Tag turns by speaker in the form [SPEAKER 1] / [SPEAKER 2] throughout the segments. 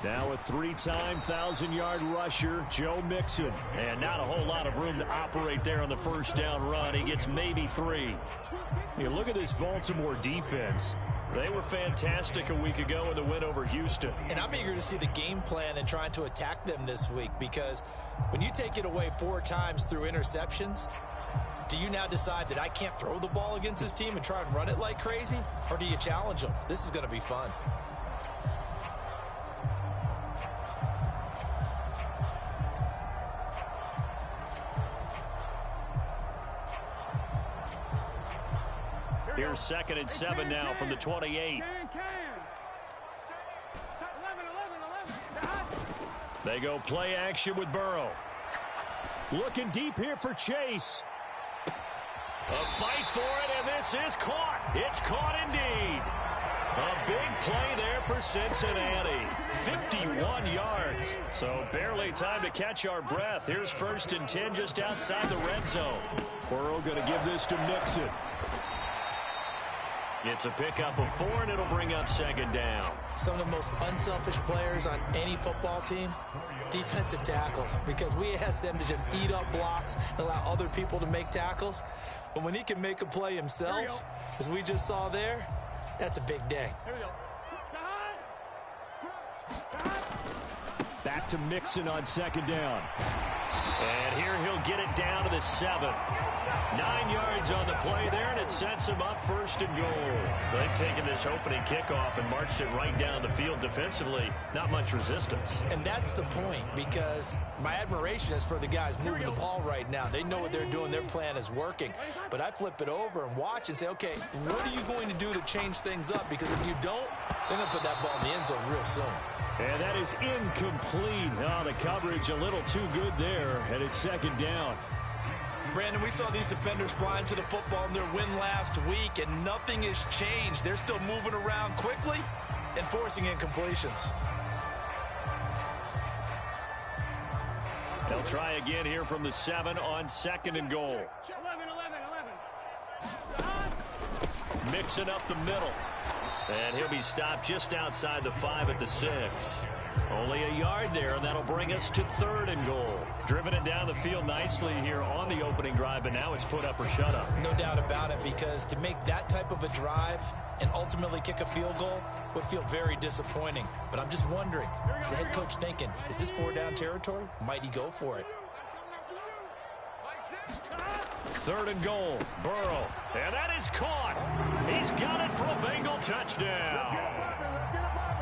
[SPEAKER 1] Now a three-time 1,000-yard rusher, Joe Mixon. And not a whole lot of room to operate there on the first down run. He gets maybe 3. You look at this Baltimore defense. They were fantastic a week ago in the win over Houston.
[SPEAKER 2] And I'm eager to see the game plan and trying to attack them this week, because when you take it away 4 times through interceptions, do you now decide that I can't throw the ball against this team and try and run it like crazy? Or do you challenge them? This is going to be fun.
[SPEAKER 1] Here's 2nd and 7 now from the 28. They go play action with Burrow. Looking deep here for Chase. A fight for it, and this is caught. It's caught indeed. A big play there for Cincinnati. 51 yards. So barely time to catch our breath. Here's 1st and 10 just outside the red zone. Burrow going to give this to Mixon. It's a pickup of 4, and it'll bring up 2nd down.
[SPEAKER 2] Some of the most unselfish players on any football team, defensive tackles, because we ask them to just eat up blocks and allow other people to make tackles. But when he can make a play himself, as we just saw there, that's a big day.
[SPEAKER 1] Back to Mixon on 2nd down. And here he'll get it down to the 7. 9 yards on the play there, and it sets him up 1st and goal. They've taken this opening kickoff and marched it right down the field defensively. Not much resistance.
[SPEAKER 2] And that's the point, because my admiration is for the guys moving the ball right now. They know what they're doing. Their plan is working. But I flip it over and watch and say, okay, what are you going to do to change things up? Because if you don't, they're going to put that ball in the end zone real soon.
[SPEAKER 1] And that is incomplete. Oh, the coverage a little too good there, and it's 2nd down.
[SPEAKER 2] Brandon, we saw these defenders flying to the football in their win last week, and nothing has changed. They're still moving around quickly and forcing incompletions.
[SPEAKER 1] They'll try again here from the 7 on 2nd and goal. 11. Mixing up the middle. And he'll be stopped just outside the 5 at the 6. Only a yard there, and that'll bring us to 3rd and goal. Driven it down the field nicely here on the opening drive, but now it's put up or shut up.
[SPEAKER 2] No doubt about it, because to make that type of a drive and ultimately kick a field goal would feel very disappointing. But I'm just wondering, is the head coach thinking, is this 4-down territory? Might he go for it?
[SPEAKER 1] 3rd and goal, Burrow, and that is caught. He's got it for a Bengal touchdown.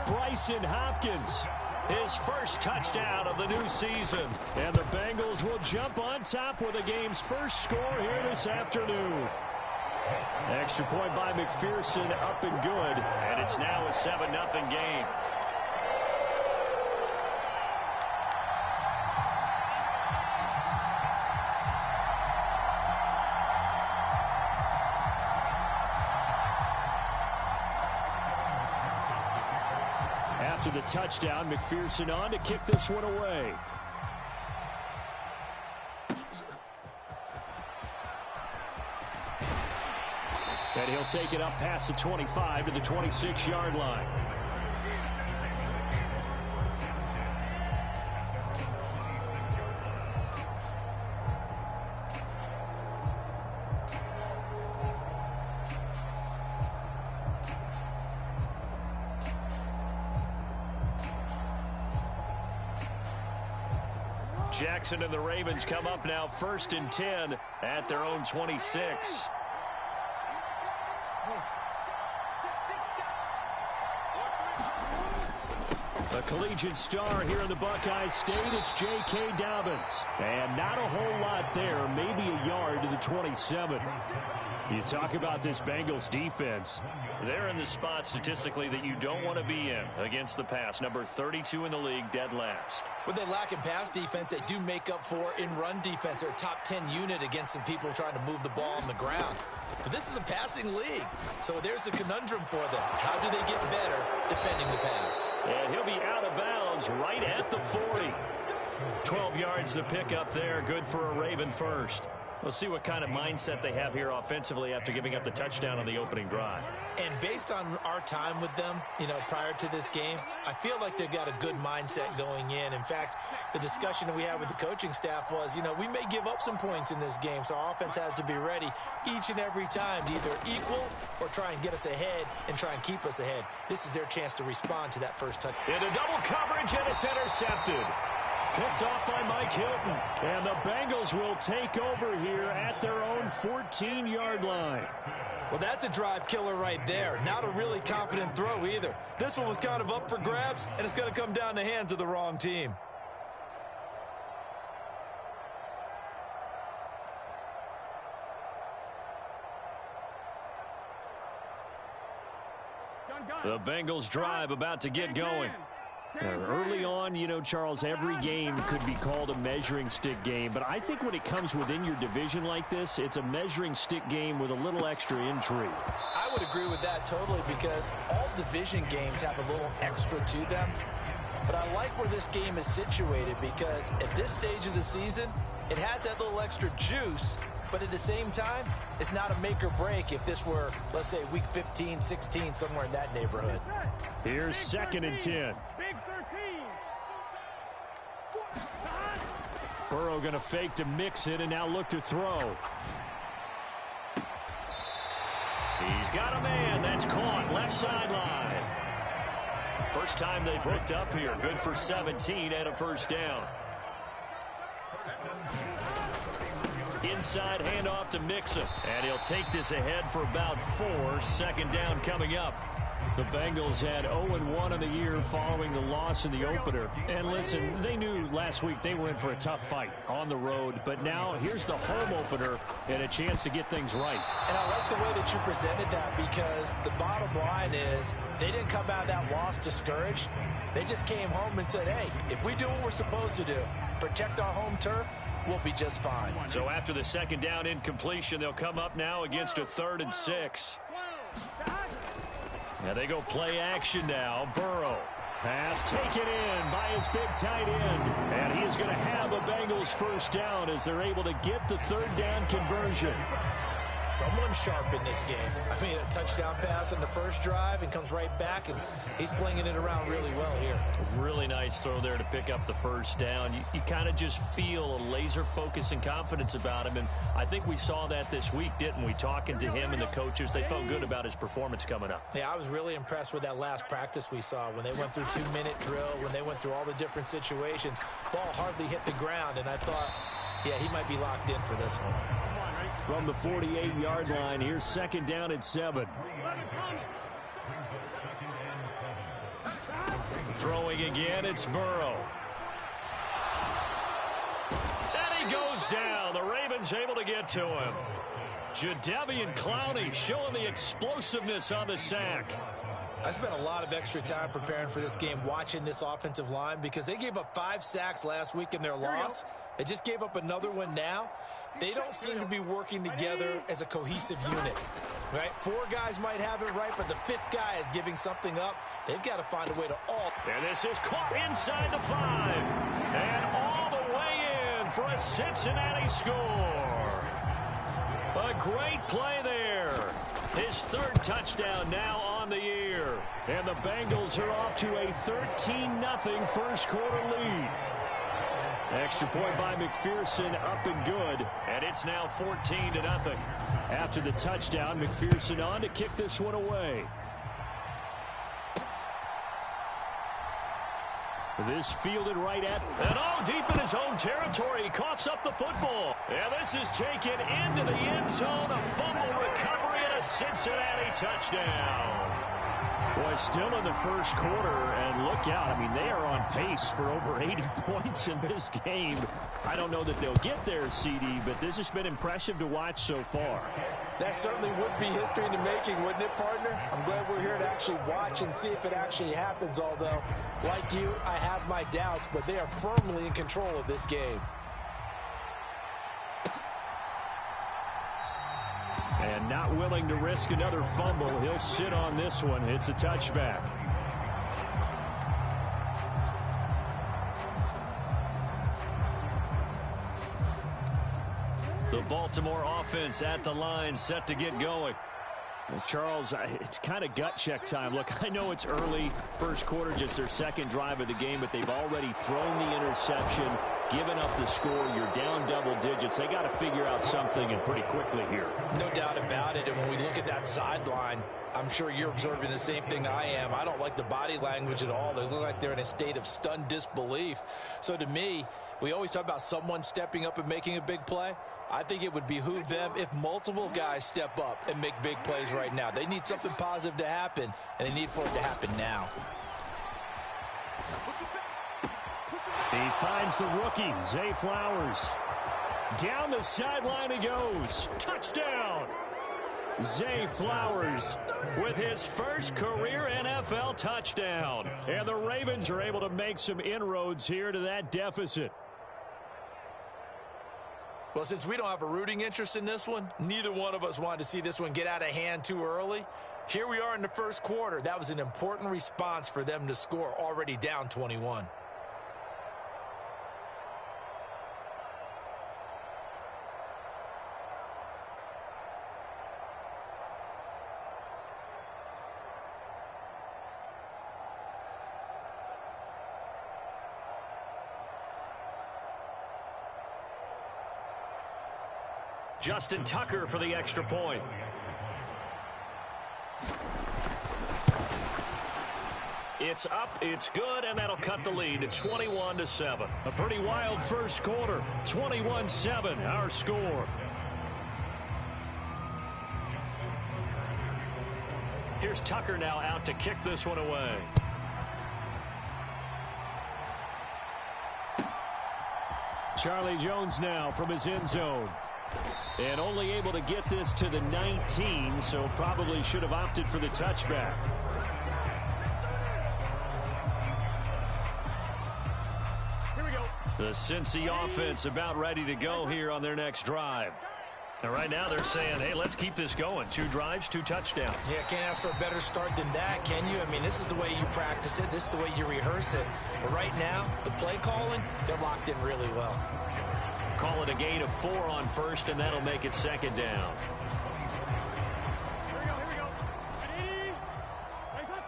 [SPEAKER 1] Bryson Hopkins, his first touchdown of the new season. And the Bengals will jump on top with the game's first score here this afternoon. Extra point by McPherson, up and good, and it's now a 7-0 game. After the touchdown, McPherson on to kick this one away. And he'll take it up past the 25 to the 26-yard line. Jackson and the Ravens come up now 1st and 10 at their own 26. A collegiate star here in the Buckeye State, it's J.K. Dobbins. And not a whole lot there, maybe a yard to the 27. You talk about this Bengals defense. They're in the spot statistically that you don't want to be in against the pass. Number 32 in the league, dead last.
[SPEAKER 2] What they lack in pass defense, they do make up for in run defense. They're a top 10 unit against some people trying to move the ball on the ground. But this is a passing league, so there's a conundrum for them. How do they get better defending the pass?
[SPEAKER 1] And he'll be out of bounds right at the 40. 12 yards the pickup there, good for a Raven first. We'll see what kind of mindset they have here offensively after giving up the touchdown on the opening drive.
[SPEAKER 2] And based on our time with them, prior to this game, I feel like they've got a good mindset going in. In fact, the discussion that we had with the coaching staff was, we may give up some points in this game, so our offense has to be ready each and every time to either equal or try and get us ahead and try and keep us ahead. This is their chance to respond to that first touch.
[SPEAKER 1] Into double coverage, and it's intercepted. Picked off by Mike Hilton. And the Bengals will take over here at their own 14-yard line.
[SPEAKER 2] Well, that's a drive killer right there. Not a really confident throw either. This one was kind of up for grabs, and it's going to come down the hands of the wrong team.
[SPEAKER 1] The Bengals drive about to get going. Early on, Charles, every game could be called a measuring stick game. But I think when it comes within your division like this, it's a measuring stick game with a little extra intrigue.
[SPEAKER 2] I would agree with that totally because all division games have a little extra to them. But I like where this game is situated because at this stage of the season, it has that little extra juice. But at the same time, it's not a make or break if this were, let's say, week 15, 16, somewhere in that neighborhood.
[SPEAKER 1] Here's 2nd and 10. Burrow going to fake to mix it and now look to throw. He's got a man. That's caught. Left sideline. First time they've hooked up here. Good for 17 and a first down. Inside handoff to Mixon. And he'll take this ahead for about 4. 2nd down coming up. The Bengals had 0-1 on the year following the loss in the opener. And listen, they knew last week they were in for a tough fight on the road. But now here's the home opener and a chance to get things right.
[SPEAKER 2] And I like the way that you presented that because the bottom line is they didn't come out of that loss discouraged. They just came home and said, hey, if we do what we're supposed to do, protect our home turf, we'll be just fine.
[SPEAKER 1] So after the 2nd down incompletion, they'll come up now against a 3rd and 6. Now they go play action now. Burrow. Pass taken in by his big tight end. And he is going to have a Bengals first down as they're able to get the 3rd down conversion.
[SPEAKER 2] Someone sharp in this game. I mean, a touchdown pass on the first drive and comes right back, and he's flinging it around really well here.
[SPEAKER 1] Really nice throw there to pick up the first down. You kind of just feel a laser focus and confidence about him, and I think we saw that this week, didn't we? Talking to him and the coaches, they felt good about his performance coming up.
[SPEAKER 2] Yeah, I was really impressed with that last practice we saw when they went through 2-minute drill, when they went through all the different situations. Ball hardly hit the ground, and I thought, yeah, he might be locked in for this one.
[SPEAKER 1] From the 48-yard line, here's 2nd down at 7. Throwing again, it's Burrow. And he goes down. The Ravens able to get to him. Jadeveon Clowney showing the explosiveness on the sack.
[SPEAKER 2] I spent a lot of extra time preparing for this game, watching this offensive line, because they gave up 5 sacks last week in their loss. They just gave up another one now. They don't seem to be working together as a cohesive unit, right? 4 guys might have it right, but the 5th guy is giving something up. They've got to find a way to all.
[SPEAKER 1] And this is caught inside the 5. And all the way in for a Cincinnati score. A great play there. His 3rd touchdown now on the year. And the Bengals are off to a 13-0 first quarter lead. Extra point by McPherson, up and good. And it's now 14-0. After the touchdown, McPherson on to kick this one away. This fielded right at, and deep in his own territory. He coughs up the football. And this is taken into the end zone. A fumble recovery and a Cincinnati touchdown. Boy, still in the first quarter, and look out. I mean, they are on pace for over 80 points in this game. I don't know that they'll get there, CD, but this has been impressive to watch so far.
[SPEAKER 2] That certainly would be history in the making, wouldn't it, partner? I'm glad we're here to actually watch and see if it actually happens, although, like you, I have my doubts, but they are firmly in control of this game.
[SPEAKER 1] And not willing to risk another fumble. He'll sit on this one. It's a touchback. The Baltimore offense at the line, set to get going. Well, Charles, it's kind of gut check time. Look, I know it's early, first quarter, just their second drive of the game, but they've already thrown the interception, given up the score. You're down double digits. They got to figure out something, and pretty quickly here.
[SPEAKER 2] No doubt about it. And when we look at that sideline, I'm sure you're observing the same thing I am. I don't like the body language at all. They look like they're in a state of stunned disbelief. So to me, we always talk about someone stepping up and making a big play. I think it would behoove them if multiple guys step up and make big plays right now. They need something positive to happen, and they need for it to happen now.
[SPEAKER 1] He finds the rookie, Zay Flowers. Down the sideline he goes. Touchdown! Zay Flowers with his first career NFL touchdown. And the Ravens are able to make some inroads here to that deficit.
[SPEAKER 2] Well, since we don't have a rooting interest in this one, neither one of us wanted to see this one get out of hand too early. Here we are in the first quarter. That was an important response for them to score, already down 21.
[SPEAKER 1] Justin Tucker for the extra point. It's up, it's good, and that'll cut the lead to 21-7. A pretty wild first quarter. 21-7, our score. Here's Tucker now out to kick this one away. Charlie Jones now from his end zone. And only able to get this to the 19, so probably should have opted for the touchback. Here we go. The Cincy offense about ready to go here on their next drive. And right now they're saying, hey, let's keep this going. 2 drives, 2 touchdowns.
[SPEAKER 2] Yeah, can't ask for a better start than that, can you? I mean, this is the way you practice it. This is the way you rehearse it. But right now, the play calling, they're locked in really well.
[SPEAKER 1] Call it a gain of 4 on first, and that'll make it second down. Here we go. Ready? Face up.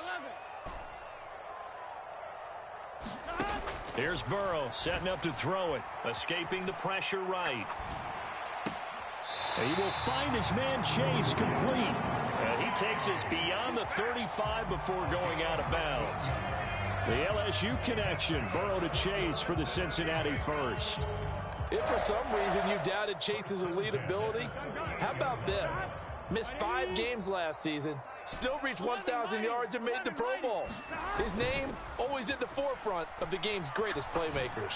[SPEAKER 1] 11. Here's Burrow setting up to throw it. Escaping the pressure right. He will find his man Chase complete. And he takes us beyond the 35 before going out of bounds. The LSU connection, Burrow to Chase for the Cincinnati first.
[SPEAKER 2] If for some reason you doubted Chase's elite ability, how about this? Missed 5 games last season, still reached 1,000 yards and made the Pro Bowl. His name always at the forefront of the game's greatest playmakers.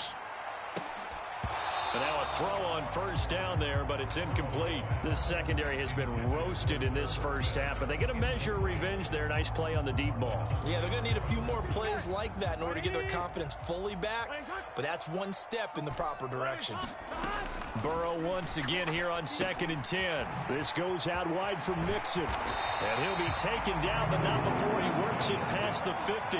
[SPEAKER 1] And now a throw on first down there, but it's incomplete. This secondary has been roasted in this first half, but they get a measure of revenge there. Nice play on the deep ball. Yeah, they're going to need a few more plays like that in order to get their confidence fully back, but that's one step in the proper direction. Burrow once again here on 2nd and 10. This goes out wide for Mixon, and he'll be taken down, but not before he works it past the 50.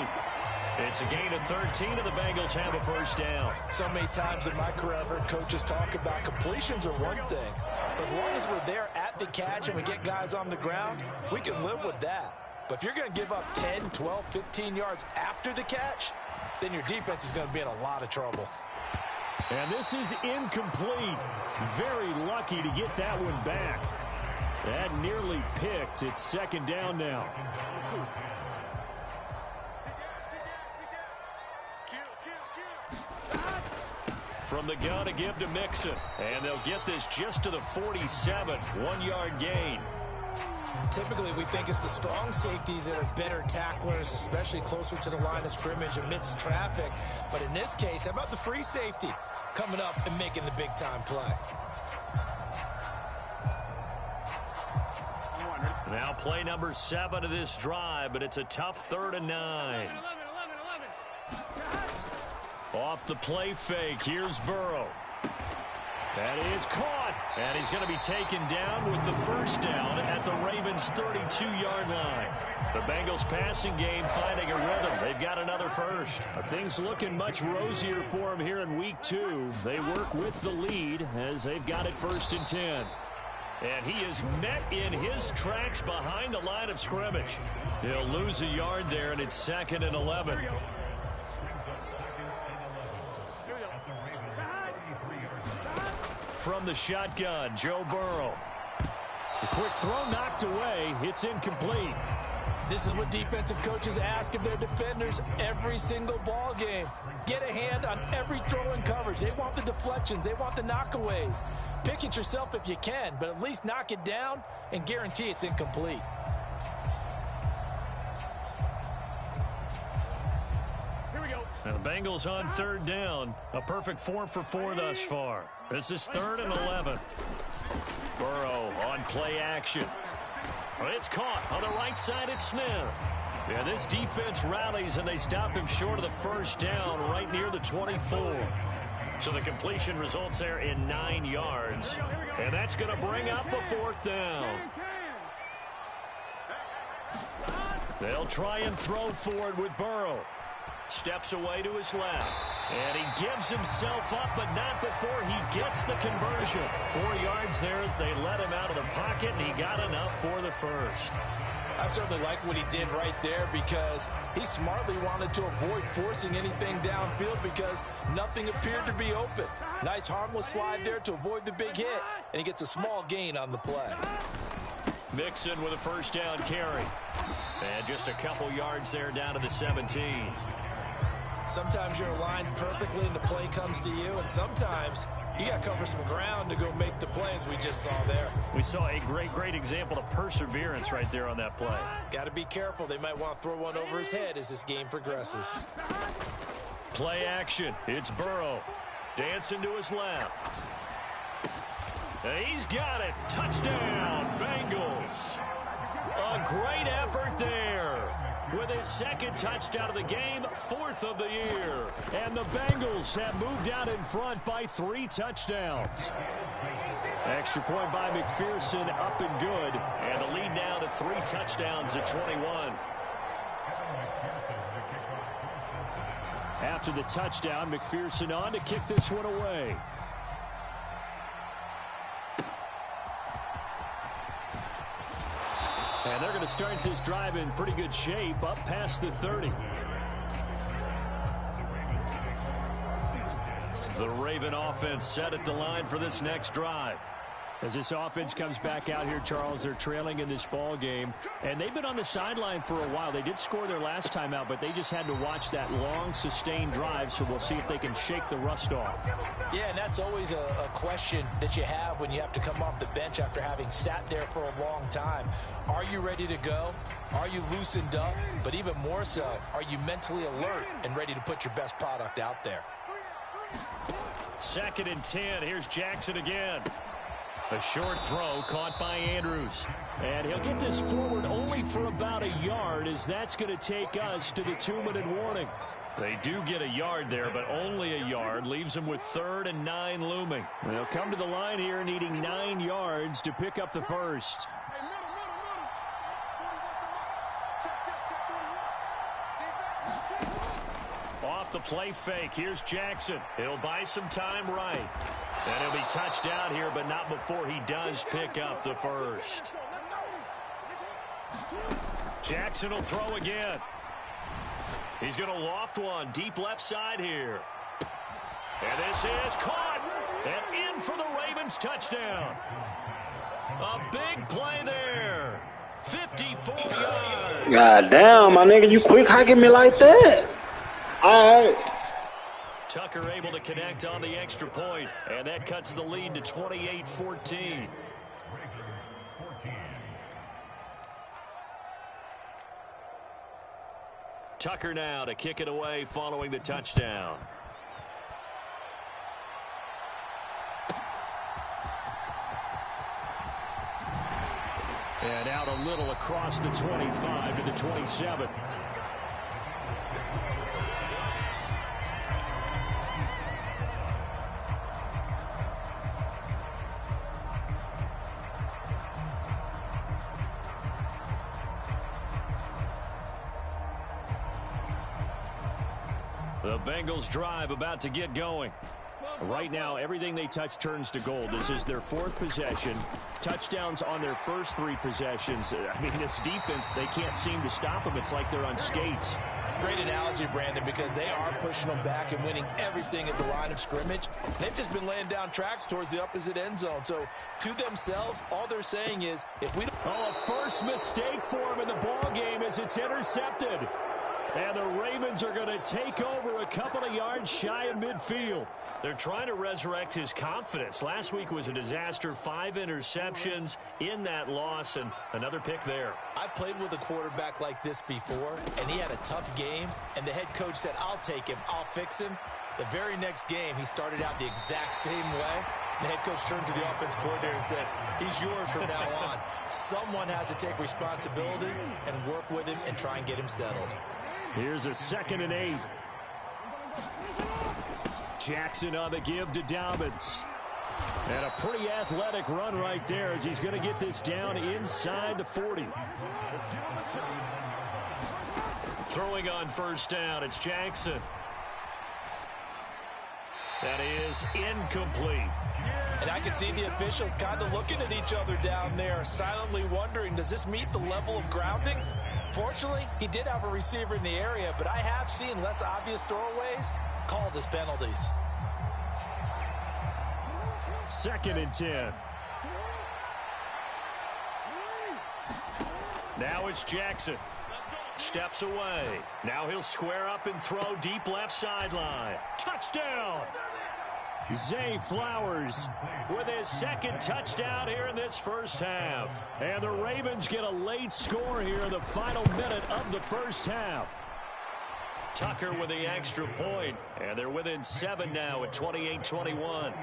[SPEAKER 1] It's a gain of 13, and the Bengals have a first down. So many times in my career, I've heard coaches talk about completions are one thing. But as long as we're there at the catch and we get guys on the ground, we can live with that. But if you're going to give up 10, 12, 15 yards after the catch, then your defense is going to be in a lot of trouble. And this is incomplete. Very lucky to get that one back. That nearly picked. It's second down now. From the gun to give to Mixon. And they'll get this just to the 47. 1-yard gain. Typically, we think it's the strong safeties that are better tacklers, especially closer to the line of scrimmage amidst traffic. But in this case, how about the free safety coming up and making the big-time play? Now play number 7 of this drive, but it's a tough 3rd and 9. Off the play fake, here's Burrow. That is caught. And he's going to be taken down with the first down at the Ravens' 32-yard line. The Bengals passing game finding a rhythm. They've got another first. Things looking much rosier for them here in week 2. They work with the lead as they've got it 1st and 10. And he is met in his tracks behind the line of scrimmage. He'll lose a yard there, and it's 2nd and 11. From the shotgun, Joe Burrow. The quick throw knocked away. It's incomplete.
[SPEAKER 2] This is what defensive coaches ask of their defenders every single ball game. Get a hand on every throw in coverage. They want the deflections. They want the knockaways. Pick it yourself if you can, but at least knock it down and guarantee it's incomplete.
[SPEAKER 1] Here we go. And the Bengals on 3rd down. A perfect 4 for 4 thus far. This is 3rd and 11. Burrow on play action. It's caught on the right side at Smith. Yeah, this defense rallies, and they stop him short of the first down right near the 24. So the completion results there in 9 yards. And that's going to bring up a 4th down. They'll try and throw forward with Burrow. Steps away to his left. And he gives himself up, but not before he gets the conversion. 4 yards there as they let him out of the pocket, and he got enough for the first.
[SPEAKER 2] I certainly like what he did right there because he smartly wanted to avoid forcing anything downfield because nothing appeared to be open. Nice harmless slide there to avoid the big hit, and he gets a small gain on the play.
[SPEAKER 1] Mixon with a first down carry. And just a couple yards there down to the 17.
[SPEAKER 2] Sometimes you're aligned perfectly and the play comes to you, and sometimes you got to cover some ground to go make the play, as we just saw there.
[SPEAKER 1] We saw a great example of perseverance right there on that play.
[SPEAKER 2] Got to be careful. They might want to throw one over his head as this game progresses.
[SPEAKER 1] Play action. It's Burrow. Dancing to his left. And he's got it. Touchdown, Bengals. A great effort there. With his 2nd touchdown of the game, 4th of the year. And the Bengals have moved out in front by 3 touchdowns. Extra point by McPherson, up and good. And the lead now to 3 touchdowns at 21. After the touchdown, McPherson on to kick this one away. And they're going to start this drive in pretty good shape, up past the 30. The Raven offense set at the line for this next drive. As this offense comes back out here, Charles, they're trailing in this ball game. And they've been on the sideline for a while. They did score their last time out, but they just had to watch that long, sustained drive. So we'll see if they can shake the rust off.
[SPEAKER 2] Yeah, and that's always a question that you have when you have to come off the bench after having sat there for a long time. Are you ready to go? Are you loosened up? But even more so, are you mentally alert and ready to put your best product out there?
[SPEAKER 1] 2nd and 10. Here's Jackson again. A short throw caught by Andrews. And he'll get this forward only for about a yard, as that's going to take us to the 2-minute warning. They do get a yard there, but only a yard. Leaves them with 3rd and 9 looming. They'll come to the line here needing 9 yards to pick up the first. Off the play fake. Here's Jackson. He'll buy some time right. And he'll be touched out here, but not before he does pick up the first. Jackson will throw again. He's going to loft one deep left side here. And this is caught. And in for the Ravens touchdown. A big play there. 54 yards.
[SPEAKER 3] God damn, my nigga, you quick hiking me like that? All right.
[SPEAKER 1] Tucker able to connect on the extra point, and that cuts the lead to 28-14. Tucker now to kick it away following the touchdown. And out a little across the 25 to the 27. The Bengals drive about to get going.
[SPEAKER 4] Right now, everything they touch turns to gold. This is their 4th possession. Touchdowns on their first 3 possessions. I mean, this defense, they can't seem to stop them. It's like they're on skates.
[SPEAKER 2] Great analogy, Brandon, because they are pushing them back and winning everything at the line of scrimmage. They've just been laying down tracks towards the opposite end zone. So, to themselves, all they're saying is, if we don't...
[SPEAKER 1] Oh, a first mistake for him in the ball game as it's intercepted. And the Ravens are going to take over a couple of yards shy of midfield. They're trying to resurrect his confidence. Last week was a disaster. 5 interceptions in that loss, and another pick there.
[SPEAKER 2] I played with a quarterback like this before, and he had a tough game, and the head coach said, I'll take him, I'll fix him. The very next game, he started out the exact same way. The head coach turned to the offense coordinator and said, he's yours from now on. Someone has to take responsibility and work with him and try and get him settled.
[SPEAKER 1] Here's a 2nd and 8. Jackson on the give to Dobbins. And a pretty athletic run right there as he's going to get this down inside the 40. Throwing on first down, it's Jackson. That is incomplete.
[SPEAKER 2] And I can see the officials kind of looking at each other down there, silently wondering, does this meet the level of grounding? Fortunately, he did have a receiver in the area, but I have seen less obvious throwaways called as penalties.
[SPEAKER 1] 2nd and 10. Now it's Jackson. Steps away. Now he'll square up and throw deep left sideline. Touchdown! Zay Flowers with his 2nd touchdown here in this first half. And the Ravens get a late score here in the final minute of the first half. Tucker with the extra point, and they're within 7 now at 28-21.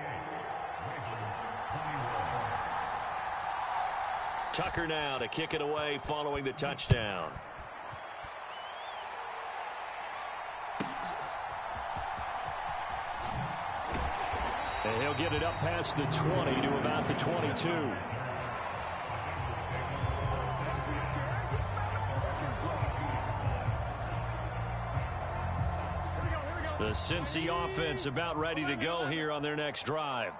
[SPEAKER 1] Tucker now to kick it away following the touchdown. And he'll get it up past the 20 to about the 22. The Cincy offense about ready to go here on their next drive.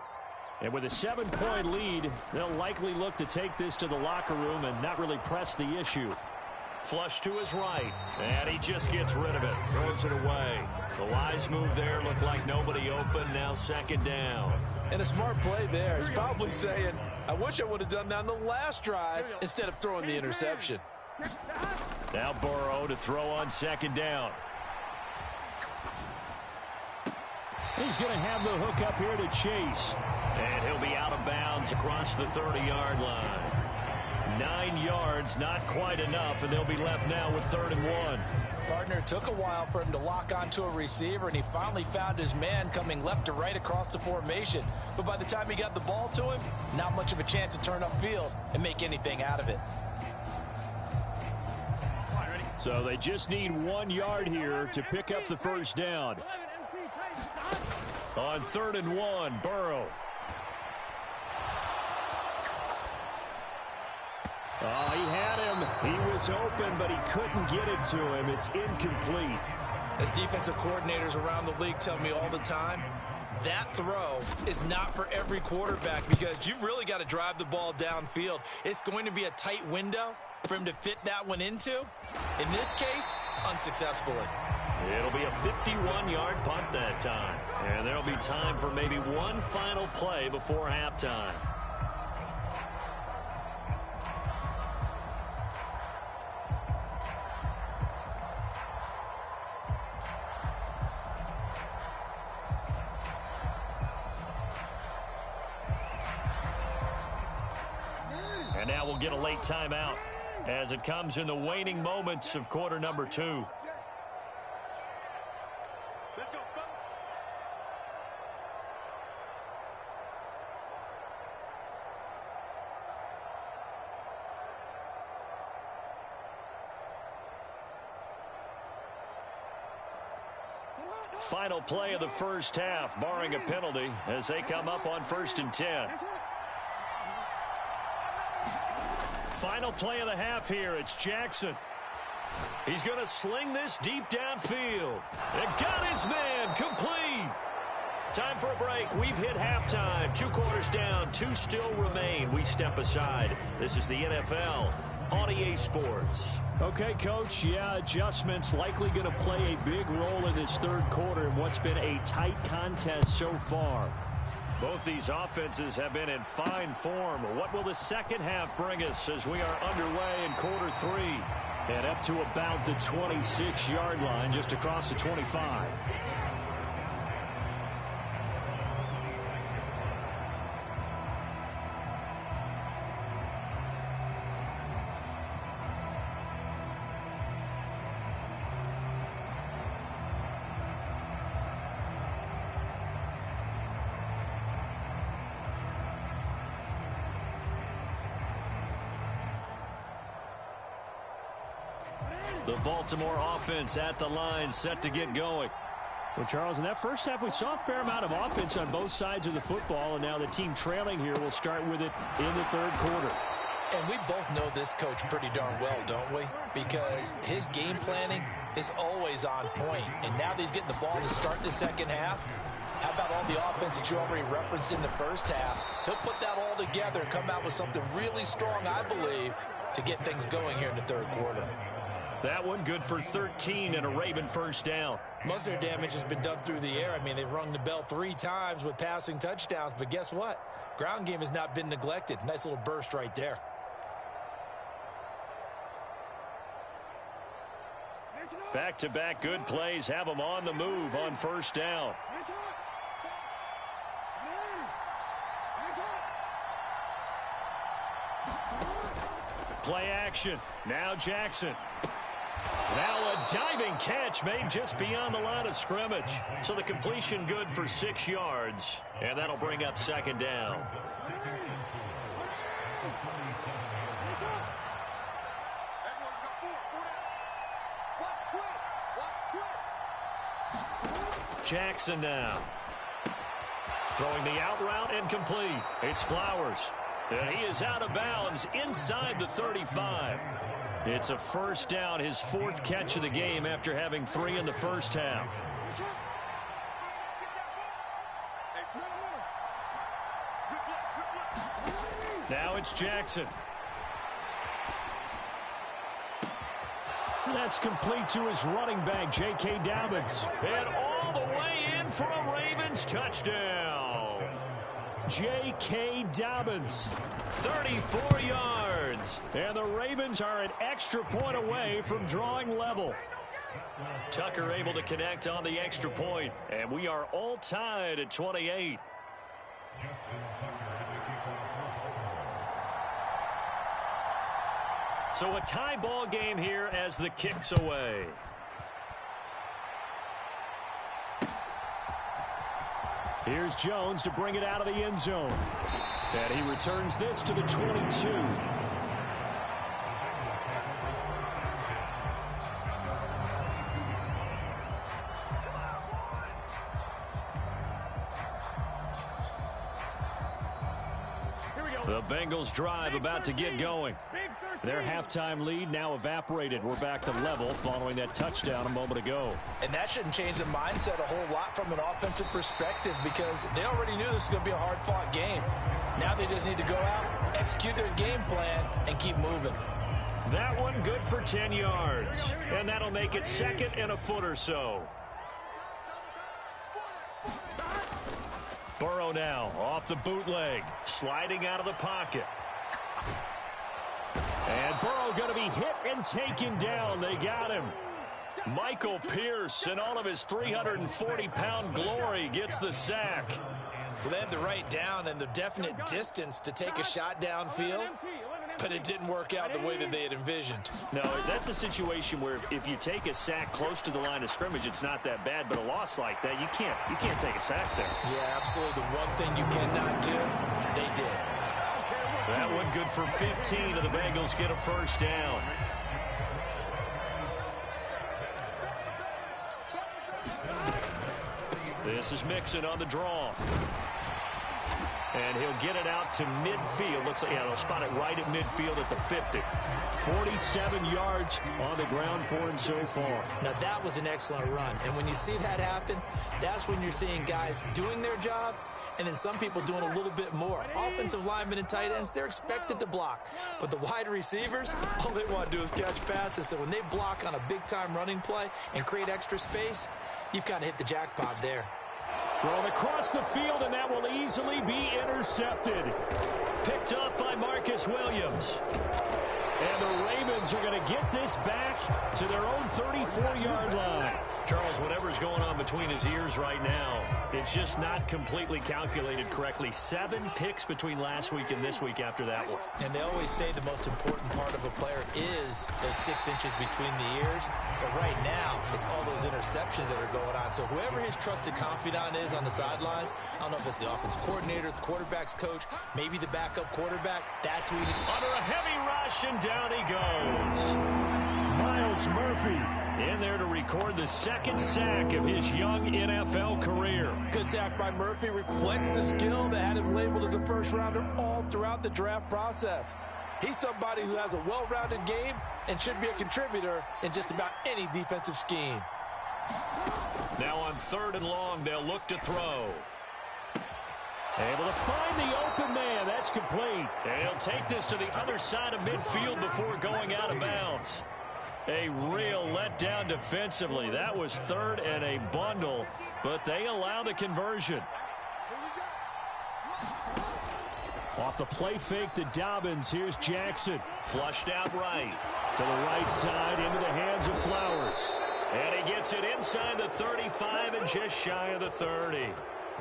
[SPEAKER 1] And with a 7-point lead, they'll likely look to take this to the locker room and not really press the issue. Flush to his right, and he just gets rid of it, throws it away. The wise move there, looked like nobody open, now 2nd down.
[SPEAKER 2] And a smart play there. He's probably saying, I wish I would have done that on the last drive instead of throwing the interception.
[SPEAKER 1] Now Burrow to throw on 2nd down. He's going to have the hook up here to Chase. And he'll be out of bounds across the 30-yard line. 9 yards, not quite enough, and they'll be left now with 3rd and 1.
[SPEAKER 2] Gardner took a while for him to lock onto a receiver, and he finally found his man coming left to right across the formation. But by the time he got the ball to him, not much of a chance to turn upfield and make anything out of it.
[SPEAKER 1] So they just need 1 yard here to pick up the first down. On 3rd and 1, Burrow. Oh, he had him. He was open, but he couldn't get it to him. It's incomplete.
[SPEAKER 2] As defensive coordinators around the league tell me all the time, that throw is not for every quarterback because you've really got to drive the ball downfield. It's going to be a tight window for him to fit that one into. In this case, unsuccessfully.
[SPEAKER 1] It'll be a 51-yard punt that time. And there'll be time for maybe one final play before halftime. And now we'll get a late timeout as it comes in the waning moments of quarter number 2. Final play of the first half, barring a penalty, as they come up on 1st and 10. Final play of the half here. It's Jackson. He's going to sling this deep downfield. And got his man complete. Time for a break. We've hit halftime. 2 quarters down. 2 still remain. We step aside. This is the NFL on EA Sports.
[SPEAKER 4] Okay, Coach. Yeah, adjustments likely going to play a big role in this third quarter in what's been a tight contest so far.
[SPEAKER 1] Both these offenses have been in fine form. What will the second half bring us as we are underway in quarter 3?
[SPEAKER 4] And up to about the 26-yard line, just across the 25.
[SPEAKER 1] The Baltimore offense at the line, set to get going.
[SPEAKER 4] Well, Charles, in that first half, we saw a fair amount of offense on both sides of the football, and now the team trailing here will start with it in the third quarter.
[SPEAKER 2] And we both know this coach pretty darn well, don't we? Because his game planning is always on point. And now that he's getting the ball to start the second half, how about all the offense that you already referenced in the first half? He'll put that all together and come out with something really strong, I believe, to get things going here in the third quarter.
[SPEAKER 1] That one good for 13 and a Raven first down.
[SPEAKER 2] Most of their damage has been done through the air. I mean, they've rung the bell 3 times with passing touchdowns, but guess what? Ground game has not been neglected. Nice little burst right there.
[SPEAKER 1] Back-to-back good plays have them on the move on first down. Play action. Now Jackson. Now a diving catch made just beyond the line of scrimmage. So the completion good for 6 yards. And that'll bring up second down. Jackson now. Throwing the out route and complete. It's Flowers. And he is out of bounds inside the 35. It's a first down, his 4th catch of the game after having 3 in the first half. Now it's Jackson.
[SPEAKER 4] That's complete to his running back, J.K. Dobbins.
[SPEAKER 1] And all the way in for a Ravens touchdown.
[SPEAKER 4] J.K. Dobbins.
[SPEAKER 1] 34 yards.
[SPEAKER 4] And the Ravens are an extra point away from drawing level.
[SPEAKER 1] Tucker able to connect on the extra point. And we are all tied at 28. So a tie ball game here as the kick's away.
[SPEAKER 4] Here's Jones to bring it out of the end zone. And he returns this to the 22.
[SPEAKER 1] The Bengals drive about to get going.
[SPEAKER 4] Their halftime lead now evaporated. We're back to level following that touchdown a moment ago.
[SPEAKER 2] And that shouldn't change the mindset a whole lot from an offensive perspective because they already knew this was going to be a hard-fought game. Now they just need to go out, execute their game plan, and keep moving.
[SPEAKER 1] That one good for 10 yards. And that'll make it 2nd and a foot or so. Burrow now off the bootleg, sliding out of the pocket.
[SPEAKER 4] And Burrow going to be hit and taken down. They got him.
[SPEAKER 1] Michael Pierce in all of his 340-pound glory gets the sack.
[SPEAKER 2] Well, they had the right down and the definite distance to take a shot downfield, but it didn't work out the way that they had envisioned.
[SPEAKER 1] No, that's a situation where if you take a sack close to the line of scrimmage, it's not that bad, but a loss like that, you can't take a sack there.
[SPEAKER 2] Yeah, absolutely. The one thing you cannot do, they did.
[SPEAKER 1] That one good for 15, and the Bengals get a first down. This is Mixon on the draw.
[SPEAKER 4] And he'll get it out to midfield. Looks like, yeah, they'll spot it right at midfield at the 50. 47 yards on the ground for him so far.
[SPEAKER 2] Now, that was an excellent run. And when you see that happen, that's when you're seeing guys doing their job and then some people doing a little bit more. Offensive linemen and tight ends, they're expected to block. But the wide receivers, all they want to do is catch passes. So when they block on a big-time running play and create extra space, you've kind of hit the jackpot there.
[SPEAKER 4] Thrown across the field, and that will easily be intercepted.
[SPEAKER 1] Picked up by Marcus Williams.
[SPEAKER 4] And the Ravens are going to get this back to their own 34-yard line.
[SPEAKER 1] Charles, whatever's going on between his ears right now, it's just not completely calculated correctly. 7 picks between last week and this week after that one.
[SPEAKER 2] And they always say the most important part of a player is those 6 inches between the ears. But right now, it's all those interceptions that are going on. So whoever his trusted confidant is on the sidelines, I don't know if it's the offense coordinator, the quarterback's coach, maybe the backup quarterback, that's who he needs.
[SPEAKER 1] Under a heavy rush, and down he goes.
[SPEAKER 4] Myles Murphy
[SPEAKER 1] in there to record the 2nd sack of his young NFL career.
[SPEAKER 5] Good sack by Murphy. Reflects the skill that had him labeled as a first-rounder all throughout the draft process. He's somebody who has a well-rounded game and should be a contributor in just about any defensive scheme.
[SPEAKER 1] Now on 3rd and long, they'll look to throw.
[SPEAKER 4] Able to find the open man. That's complete.
[SPEAKER 1] And he'll take this to the other side of midfield before going out of bounds. A real letdown defensively. That was 3rd and a bundle, but they allow the conversion.
[SPEAKER 4] Off the play fake to Dobbins. Here's Jackson.
[SPEAKER 1] Flushed out right.
[SPEAKER 4] To the right side, into the hands of Flowers.
[SPEAKER 1] And he gets it inside the 35 and just shy of the 30.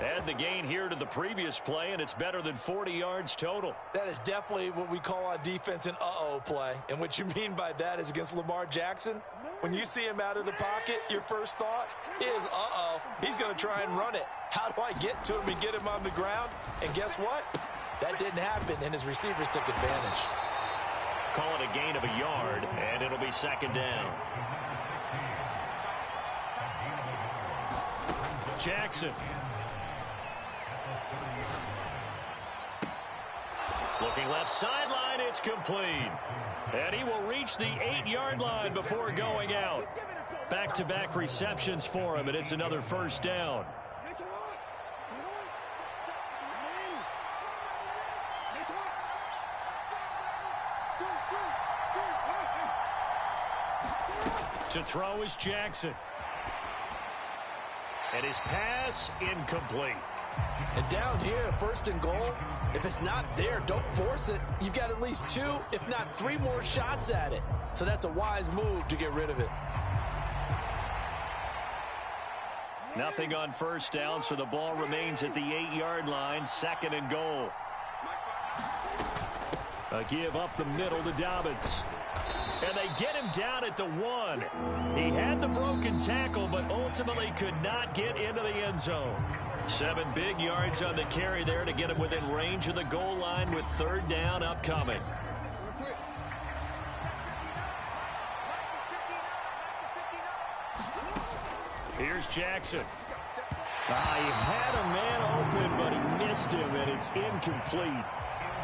[SPEAKER 1] Add the gain here to the previous play, and it's better than 40 yards total.
[SPEAKER 5] That is definitely what we call on defense an uh-oh play. And what you mean by that is against Lamar Jackson, when you see him out of the pocket, your first thought is, uh-oh, he's going to try and run it. How do I get to him and get him on the ground? And guess what? That didn't happen, and his receivers took advantage.
[SPEAKER 1] Call it a gain of a yard, and it'll be 2nd down. Jackson. Looking left sideline, it's complete. And he will reach the 8-yard line before going out. Back-to-back receptions for him, and it's another 1st down. To throw is Jackson. And his pass incomplete.
[SPEAKER 5] And down here, 1st and goal, if it's not there, don't force it. You've got at least 2, if not 3 more shots at it. So that's a wise move to get rid of it.
[SPEAKER 1] Nothing on 1st down, so the ball remains at the 8-yard line, 2nd and goal.
[SPEAKER 4] A give up the middle to Dobbins.
[SPEAKER 1] And they get him down at the 1. He had the broken tackle, but ultimately could not get into the end zone. 7 big yards on the carry there to get him within range of the goal line with 3rd down upcoming. Here's Jackson.
[SPEAKER 4] He had a man open, but he missed him, and it's incomplete.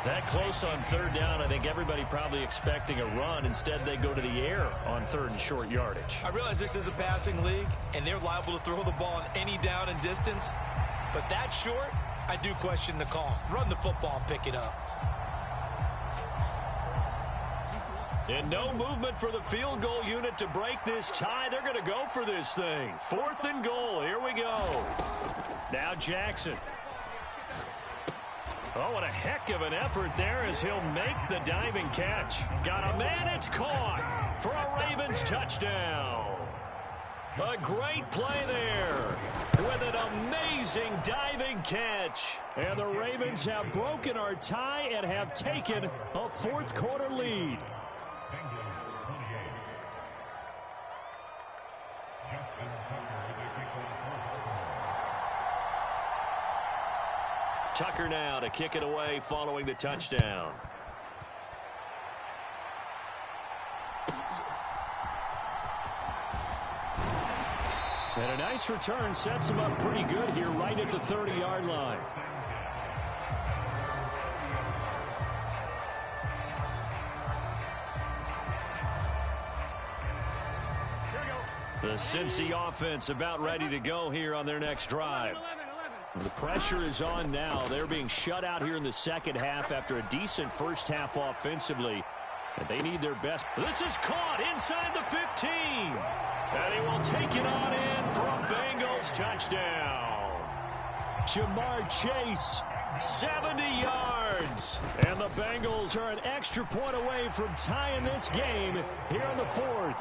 [SPEAKER 1] That close on 3rd down, I think everybody probably expecting a run. Instead, they go to the air on 3rd and short yardage.
[SPEAKER 2] I realize this is a passing league, and they're liable to throw the ball on any down and distance. But that short, I do question the call. Run the football and pick it up.
[SPEAKER 1] And no movement for the field goal unit to break this tie. They're going to go for this thing. 4th and goal. Here we go. Now Jackson. Oh, what a heck of an effort there as he'll make the diving catch. Got a man, it's caught for a Ravens touchdown. A great play there with an amazing diving catch.
[SPEAKER 4] And the Ravens have broken our tie and have taken a 4th quarter lead.
[SPEAKER 1] Tucker now to kick it away following the touchdown.
[SPEAKER 4] And a nice return sets him up pretty good here right at the 30-yard line.
[SPEAKER 1] The Cincy offense about ready to go here on their next drive.
[SPEAKER 4] The pressure is on now. They're being shut out here in the second half after a decent first half offensively. And they need their best.
[SPEAKER 1] This is caught inside the 15. And he will take it on in for a Bengals touchdown.
[SPEAKER 4] Jamar Chase,
[SPEAKER 1] 70 yards.
[SPEAKER 4] And the Bengals are an extra point away from tying this game here in the fourth.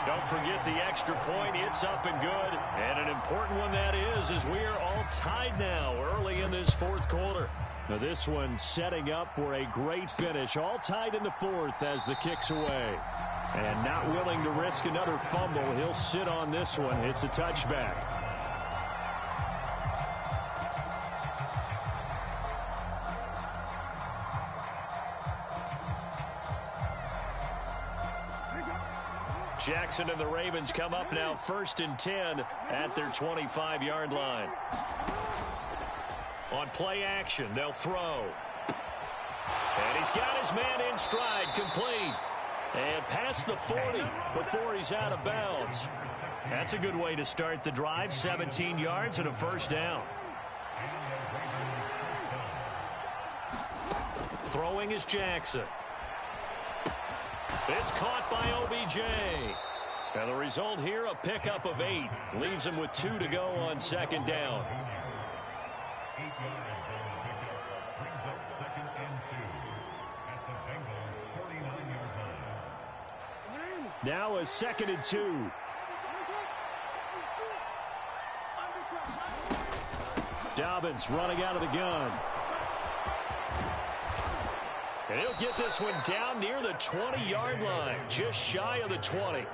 [SPEAKER 1] Don't forget the extra point. It's up and good. And an important one that is, as we are all tied now early in this fourth quarter.
[SPEAKER 4] Now this one setting up for a great finish. All tied in the fourth as the kick's away. And not willing to risk another fumble. He'll sit on this one. It's a touchback.
[SPEAKER 1] Jackson and the Ravens come up now 1st and 10 at their 25-yard line. On play action, they'll throw. And he's got his man in stride, complete. And past the 40 before he's out of bounds. That's a good way to start the drive. 17 yards and a first down. Throwing is Jackson. It's caught by OBJ. And the result here, a pickup of 8. Leaves him with 2 to go on second down.
[SPEAKER 4] Now a 2nd and 2. Dobbins running out of the gun.
[SPEAKER 1] And he'll get this one down near the 20-yard line, just shy of the 20.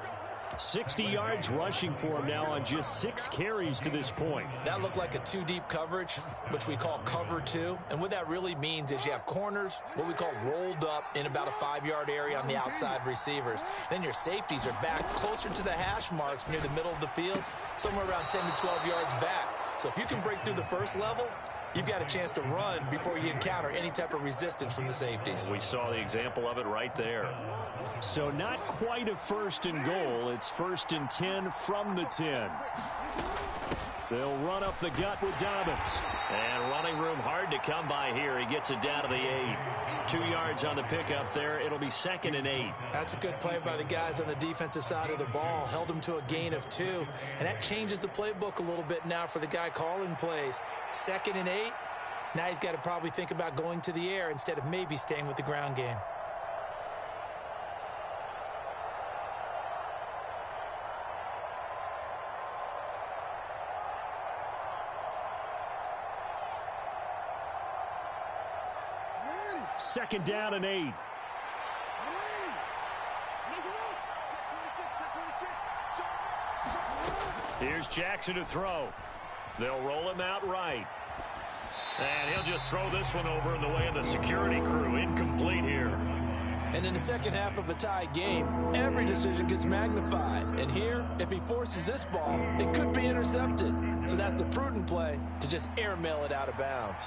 [SPEAKER 4] 60 yards rushing for him now on just 6 carries to this point.
[SPEAKER 2] That looked like a 2-deep coverage, which we call cover 2. And what that really means is you have corners, what we call rolled up in about a 5-yard area on the outside receivers. Then your safeties are back closer to the hash marks near the middle of the field, somewhere around 10 to 12 yards back. So if you can break through the first level, you've got a chance to run before you encounter any type of resistance from the safeties.
[SPEAKER 1] We saw the example of it right there.
[SPEAKER 4] So not quite a 1st and goal. It's 1st and 10 from the 10. They'll run up the gut with Dobbins.
[SPEAKER 1] And running room hard to come by here. He gets it down to the 8. 2 yards on the pickup there. It'll be 2nd and 8.
[SPEAKER 2] That's a good play by the guys on the defensive side of the ball. Held him to a gain of 2. And that changes the playbook a little bit now for the guy calling plays. 2nd and 8. Now he's got to probably think about going to the air instead of maybe staying with the ground game.
[SPEAKER 4] Second down and 8.
[SPEAKER 1] Here's Jackson to throw. They'll roll him out right. And he'll just throw this one over in the way of the security crew. Incomplete here.
[SPEAKER 5] And in the second half of a tied game, every decision gets magnified. And here, if he forces this ball, it could be intercepted. So that's the prudent play to just airmail it out of bounds.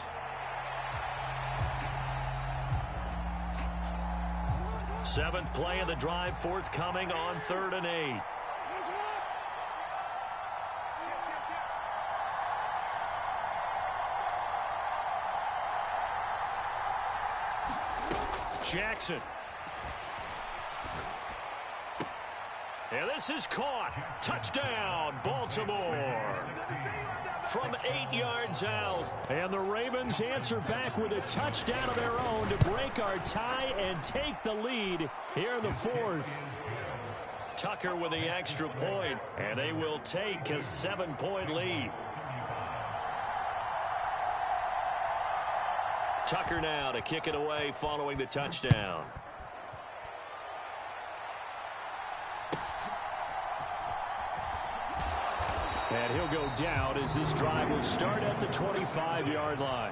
[SPEAKER 1] Seventh play of the drive forthcoming on 3rd and 8. Jackson. And this is caught. Touchdown, Baltimore. From 8 yards out.
[SPEAKER 4] And the Ravens answer back with a touchdown of their own to break our tie and take the lead here in the fourth.
[SPEAKER 1] Tucker with the extra point, and they will take a 7-point lead. Tucker now to kick it away following the touchdown.
[SPEAKER 4] And he'll go down as this drive will start at the 25-yard line.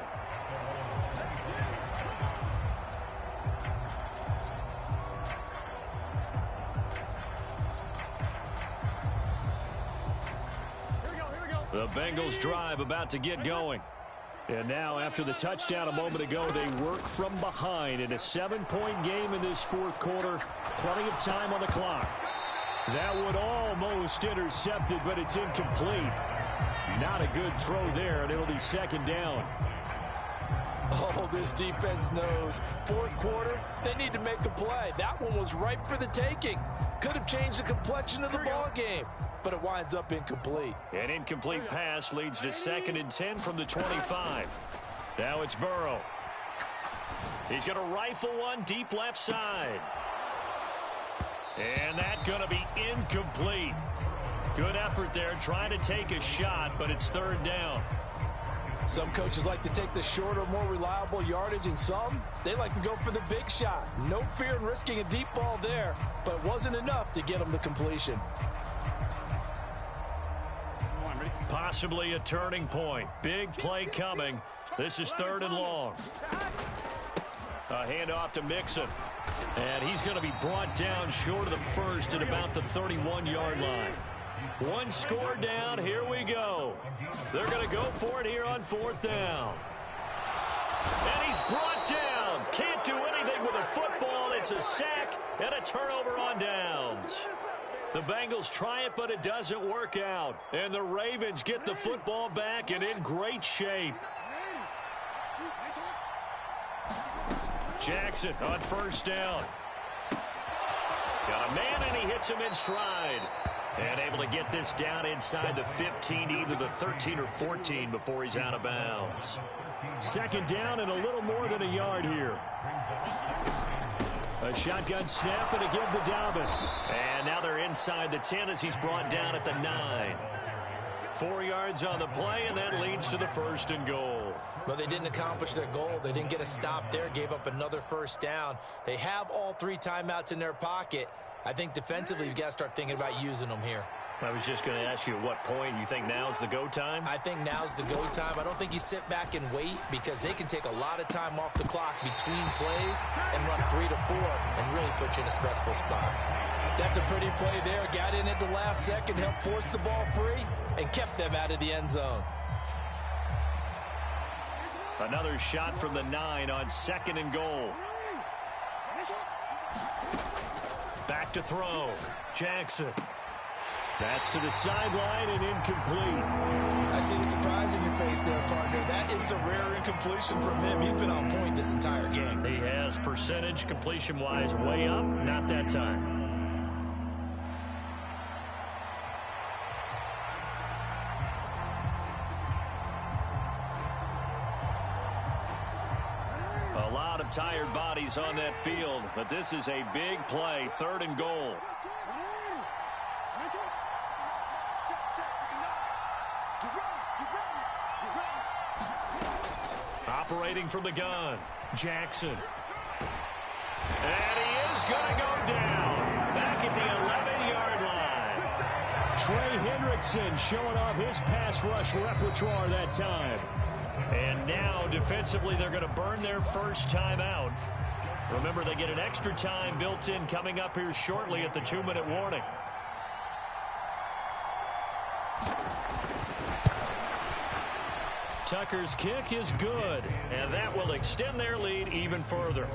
[SPEAKER 1] The Bengals drive about to get going.
[SPEAKER 4] And now after the touchdown a moment ago, they work from behind in a 7-point game in this fourth quarter. Plenty of time on the clock. That would almost intercepted, but it's incomplete. Not a good throw there, and it'll be second down.
[SPEAKER 5] Oh, this defense knows. Fourth quarter, they need to make a play. That one was ripe for the taking. Could have changed the complexion of the ball game, but it winds up incomplete.
[SPEAKER 1] An incomplete pass leads to 2nd and 10 from the 25. Now it's Burrow. He's going to rifle one deep left side. And that's going to be incomplete. Good effort there trying to take a shot, but it's 3rd down.
[SPEAKER 5] Some coaches like to take the shorter, more reliable yardage, and some, they like to go for the big shot. No fear in risking a deep ball there, but it wasn't enough to get them the completion.
[SPEAKER 1] Possibly a turning point. Big play coming. This is 3rd and long. A handoff to Mixon. And he's going to be brought down short of the first at about the 31-yard line. One score down. Here we go. They're going to go for it here on 4th down. And he's brought down. Can't do anything with a football. It's a sack and a turnover on downs. The Bengals try it, but it doesn't work out. And the Ravens get the football back and in great shape. Jackson on 1st down. Got a man, and he hits him in stride. And able to get this down inside the 15, either the 13 or 14 before he's out of bounds.
[SPEAKER 4] 2nd down and a little more than a yard here. A shotgun snap and again to Dobbins.
[SPEAKER 1] And now they're inside the 10 as he's brought down at the 9. 4 yards on the play, and that leads to the 1st and goal.
[SPEAKER 2] Well, they didn't accomplish their goal. They didn't get a stop there, gave up another 1st down. They have all 3 timeouts in their pocket. I think defensively, you've got to start thinking about using them here.
[SPEAKER 1] I was just going to ask you at what point you think now's the go time?
[SPEAKER 2] I think now's the go time. I don't think you sit back and wait because they can take a lot of time off the clock between plays and run 3 to 4 and really put you in a stressful spot.
[SPEAKER 5] That's a pretty play there. Got in at the last second, helped force the ball free, and kept them out of the end zone.
[SPEAKER 1] Another shot from the 9 on 2nd and goal. Back to throw. Jackson.
[SPEAKER 4] That's to the sideline and incomplete.
[SPEAKER 2] I see the surprise in your face there, partner. That is a rare incompletion from him. He's been on point this entire game.
[SPEAKER 1] He has percentage completion-wise way up. Not that time. A lot of tired bodies on that field, but this is a big play. 3rd and goal. Operating from the gun, Jackson. And he is going to go down. Back at the 11-yard line.
[SPEAKER 4] Trey Hendrickson showing off his pass rush repertoire that time.
[SPEAKER 1] And now, defensively, they're going to burn their 1st time out. Remember, they get an extra time built in coming up here shortly at the 2-minute warning. Tucker's kick is good, and that will extend their lead even further.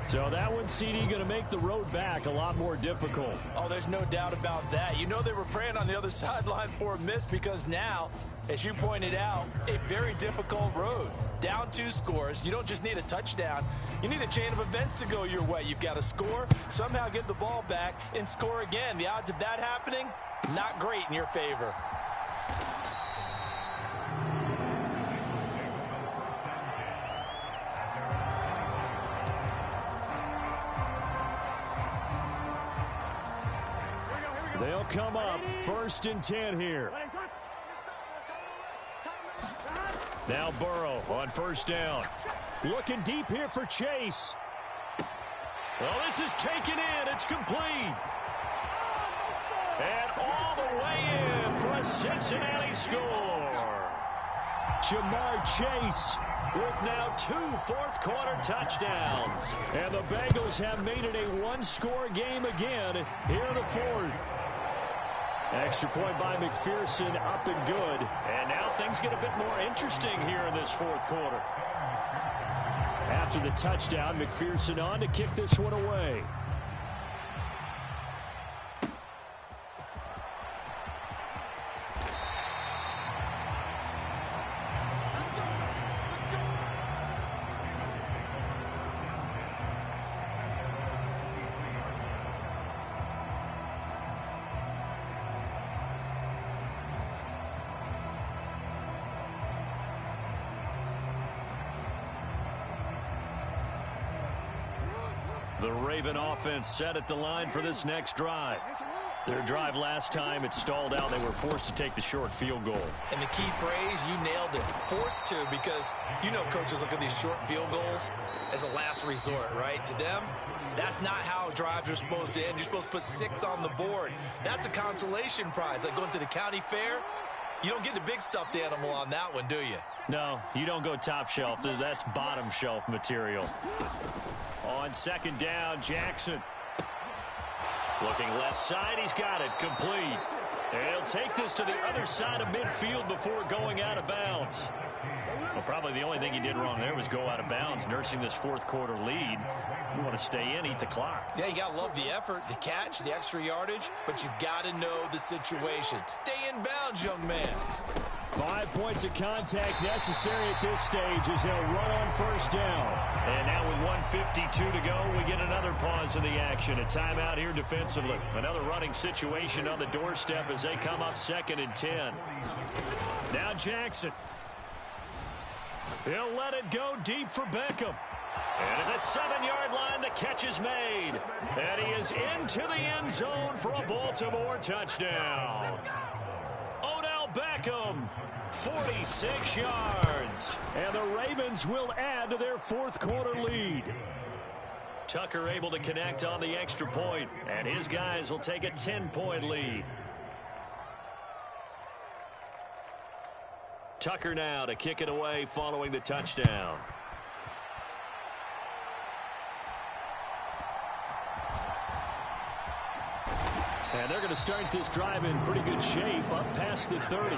[SPEAKER 4] So that one, CD, going to make the road back a lot more difficult.
[SPEAKER 5] Oh, there's no doubt about that. You know they were praying on the other sideline for a miss because now, as you pointed out, a very difficult road. Down 2 scores. You don't just need a touchdown. You need a chain of events to go your way. You've got to score, somehow get the ball back, and score again. The odds of that happening, not great in your favor.
[SPEAKER 4] They'll come up 1st and 10 here.
[SPEAKER 1] Now Burrow on 1st down.
[SPEAKER 4] Looking deep here for Chase.
[SPEAKER 1] Well, this is taken in. It's complete. And all the way in for a Cincinnati score.
[SPEAKER 4] Jamar Chase
[SPEAKER 1] with now 2 fourth-quarter touchdowns.
[SPEAKER 4] And the Bengals have made it a 1-score game again here in the 4th. Extra point by McPherson, up and good.
[SPEAKER 1] And now things get a bit more interesting here in this 4th quarter.
[SPEAKER 4] After the touchdown, McPherson on to kick this one away.
[SPEAKER 1] The Raven offense set at the line for this next drive. Their drive last time, it stalled out. They were forced to take the short field goal.
[SPEAKER 2] And the key phrase, you nailed it. Forced to, because you know coaches look at these short field goals as a last resort, right? To them, that's not how drives are supposed to end. You're supposed to put 6 on the board. That's a consolation prize. Like going to the county fair, you don't get the big stuffed animal on that one, do you?
[SPEAKER 1] No, you don't go top shelf. That's bottom shelf material. On second down, Jackson. Looking left side, he's got it, complete. And he'll take this to the other side of midfield before going out of bounds. Well, probably the only thing he did wrong there was go out of bounds, nursing this fourth quarter lead. You want to stay in, eat the clock.
[SPEAKER 2] Yeah, you got to love the effort, the catch, the extra yardage, but you got to know the situation. Stay in bounds, young man.
[SPEAKER 4] 5 points of contact necessary at this stage as they'll run on first down.
[SPEAKER 1] And now with 1:52 to go, we get another pause in the action. A timeout here defensively. Another running situation on the doorstep as they come up 2nd and 10. Now Jackson. He'll let it go deep for Beckham. And at the 7-yard line, the catch is made. And he is into the end zone for a Baltimore touchdown. Odell Beckham, 46 yards.
[SPEAKER 4] And the Ravens will add to their fourth quarter lead.
[SPEAKER 1] Tucker able to connect on the extra point, and his guys will take a 10-point lead. Tucker now to kick it away following the touchdown.
[SPEAKER 4] And they're going to start this drive in pretty good shape up past the 30.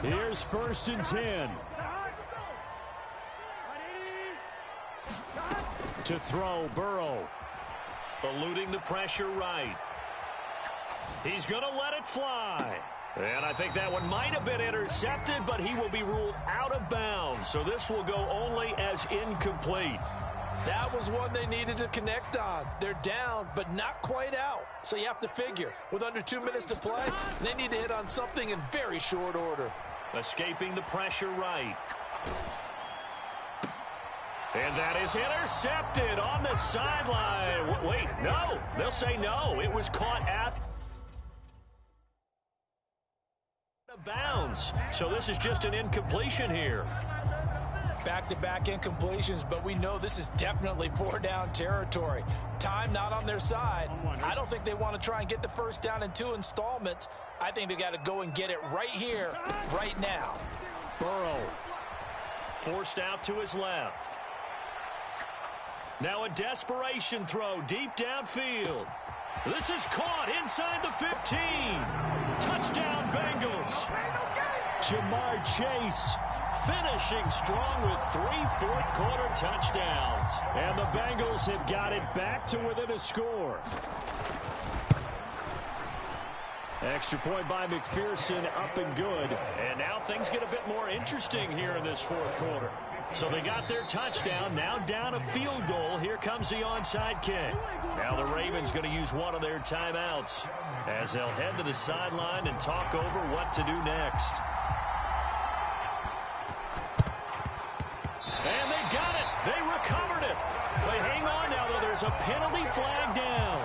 [SPEAKER 4] Here's 1st and 10. To throw, Burrow.
[SPEAKER 1] Eluding the pressure right. He's going to let it fly. And I think that one might have been intercepted, but he will be ruled out of bounds. So this will go only as incomplete.
[SPEAKER 5] That was one they needed to connect on. They're down, but not quite out. So you have to figure, with under 2 minutes to play, they need to hit on something in very short order.
[SPEAKER 1] Escaping the pressure right. And that is intercepted on the sideline. Wait, no. They'll say no. It was caught at bounds. So this is just an incompletion here.
[SPEAKER 5] Back-to-back incompletions, but we know this is definitely 4-down territory. Time not on their side. I don't think they want to try and get the first down in 2 installments. I think they got to go and get it right here, right now.
[SPEAKER 1] Burrow forced out to his left. Now a desperation throw deep downfield. This is caught inside the 15. Touchdown, Bengals.
[SPEAKER 4] Jamar Chase
[SPEAKER 1] finishing strong with 3 fourth-quarter touchdowns.
[SPEAKER 4] And the Bengals have got it back to within a score. Extra point by McPherson, up and good.
[SPEAKER 1] And now things get a bit more interesting here in this fourth quarter. So they got their touchdown, now down a field goal. Here comes the onside kick. Now the Ravens going to use one of their timeouts as they'll head to the sideline and talk over what to do next. And they got it. They recovered it. They hang on now, though. There's a penalty flag down.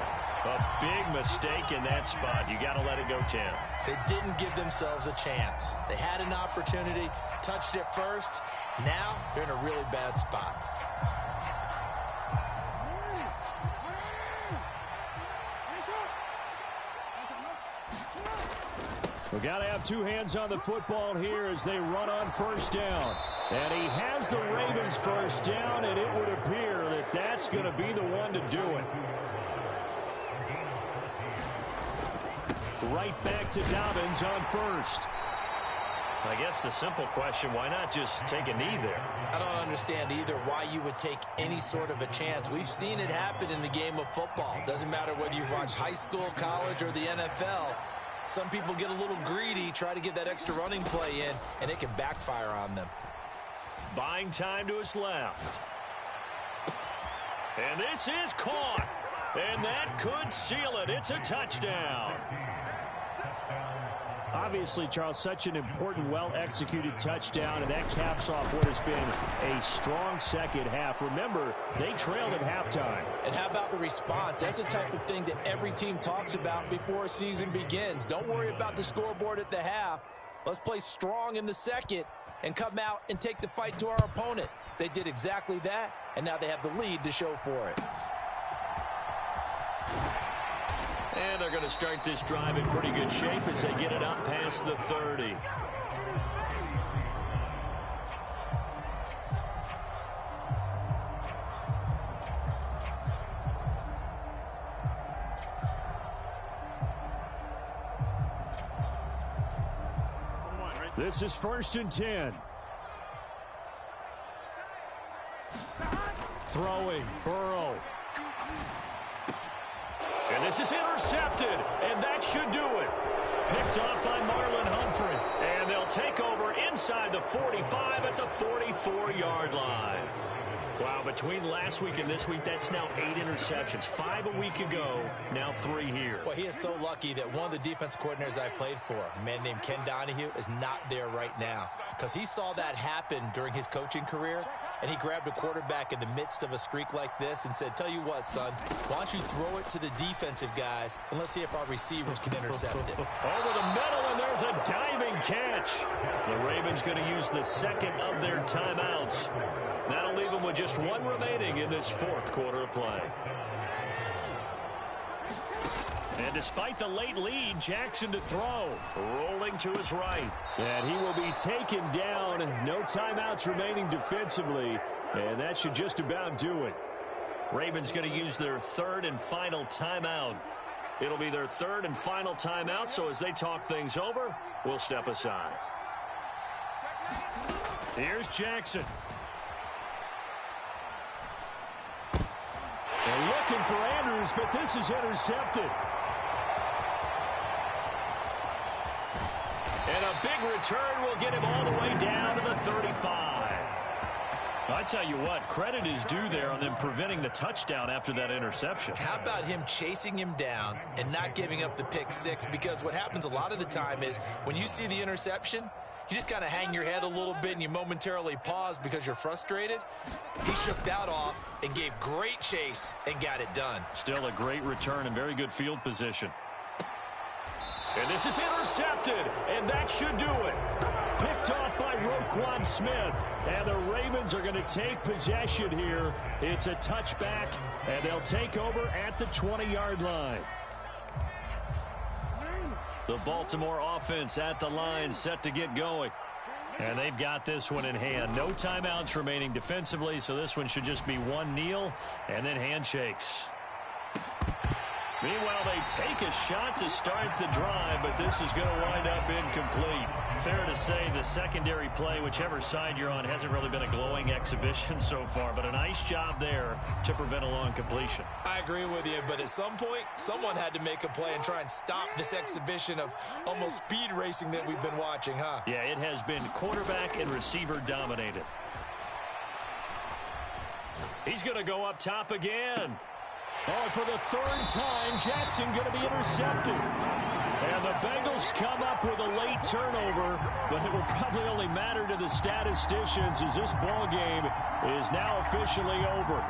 [SPEAKER 1] A big mistake in that spot. You got to let it go, Tim.
[SPEAKER 2] They didn't give themselves a chance. They had an opportunity, touched it first. Now they're in a really bad spot.
[SPEAKER 4] We've got to have 2 hands on the football here as they run on first down. And he has the Ravens first down, and it would appear that that's going to be the one to do it. Right back to Dobbins on first.
[SPEAKER 1] I guess the simple question, why not just take a knee there?
[SPEAKER 2] I don't understand either why you would take any sort of a chance. We've seen it happen in the game of football. Doesn't matter whether you've watched high school, college, or the NFL. Some people get a little greedy, try to get that extra running play in, and it can backfire on them.
[SPEAKER 1] Buying time to his left. And this is caught. And that could seal it. It's a touchdown.
[SPEAKER 4] Obviously, Charles, such an important, well-executed touchdown, and that caps off what has been a strong second half. Remember, they trailed at halftime.
[SPEAKER 2] And how about the response? That's the type of thing that every team talks about before a season begins. Don't worry about the scoreboard at the half. Let's play strong in the second and come out and take the fight to our opponent. They did exactly that, and now they have the lead to show for it.
[SPEAKER 1] And they're going to start this drive in pretty good shape as they get it up past the 30.
[SPEAKER 4] This is 1st and 10. Throwing, Burrow.
[SPEAKER 1] And this is intercepted, and that should do it. Picked off by Marlon Humphrey. And they'll take over inside the 45 at the 44-yard line. Wow, between last week and this week, that's now 8 interceptions. 5 a week ago, now 3 here.
[SPEAKER 2] Well, he is so lucky that one of the defense coordinators I played for, a man named Ken Donahue, is not there right now. Because he saw that happen during his coaching career, and he grabbed a quarterback in the midst of a streak like this and said, tell you what, son, why don't you throw it to the defensive guys, and let's see if our receivers can intercept it.
[SPEAKER 1] Over the middle, and there's a diving catch. The Ravens going to use the second of their timeouts. That'll leave them with just 1 remaining in this 4th quarter of play. And despite the late lead, Jackson to throw. Rolling to his right.
[SPEAKER 4] And he will be taken down. No timeouts remaining defensively. And that should just about do it.
[SPEAKER 1] Ravens going to use their 3rd and final timeout. It'll be their 3rd and final timeout, so as they talk things over, we'll step aside. Here's Jackson.
[SPEAKER 4] They're looking for Andrews, but this is intercepted.
[SPEAKER 1] And a big return will get him all the way down to the 35. I tell you what, credit is due there on them preventing the touchdown after that interception.
[SPEAKER 2] How about him chasing him down and not giving up the pick 6? Because what happens a lot of the time is when you see the interception, you just kind of hang your head a little bit and you momentarily pause because you're frustrated. He shook that off and gave great chase and got it done.
[SPEAKER 1] Still a great return and very good field position. And this is intercepted, and that should do it.
[SPEAKER 4] Picked off by Roquan Smith. And the Ravens are going to take possession here. It's a touchback, and they'll take over at the 20-yard line.
[SPEAKER 1] The Baltimore offense at the line, set to get going. And they've got this one in hand. No timeouts remaining defensively, so this one should just be one kneel and then handshakes. Meanwhile, they take a shot to start the drive, but this is going to wind up incomplete. Fair to say the secondary play, whichever side you're on, hasn't really been a glowing exhibition so far, but a nice job there to prevent a long completion.
[SPEAKER 2] I agree with you, but at some point, someone had to make a play and try and stop this exhibition of almost speed racing that we've been watching, huh?
[SPEAKER 1] Yeah, it has been quarterback and receiver dominated. He's going to go up top again.
[SPEAKER 4] Oh, for the 3rd time, Jackson going to be intercepted. And the Bengals come up with a late turnover, but it will probably only matter to the statisticians as this ball game is now officially over.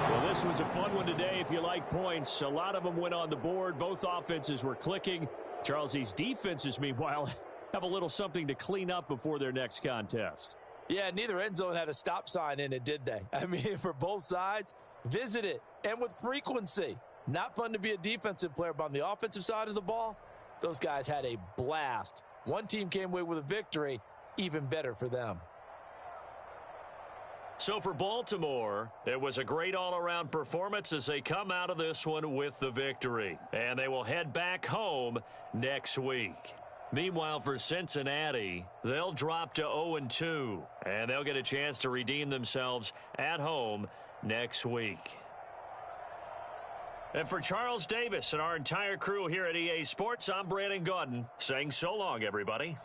[SPEAKER 4] Well, this was a fun one today if you like points. A lot of them went on the board. Both offenses were clicking. Charles, these defenses, meanwhile, have a little something to clean up before their next contest.
[SPEAKER 2] Yeah, neither end zone had a stop sign in it, did they? I mean, for both sides, visit it, and with frequency. Not fun to be a defensive player, but on the offensive side of the ball, those guys had a blast. One team came away with a victory, even better for them.
[SPEAKER 1] So for Baltimore, it was a great all-around performance as they come out of this one with the victory. And they will head back home next week. Meanwhile, for Cincinnati, they'll drop to 0-2, and they'll get a chance to redeem themselves at home next week. And for Charles Davis and our entire crew here at EA Sports, I'm Brandon Gaudin saying so long, everybody.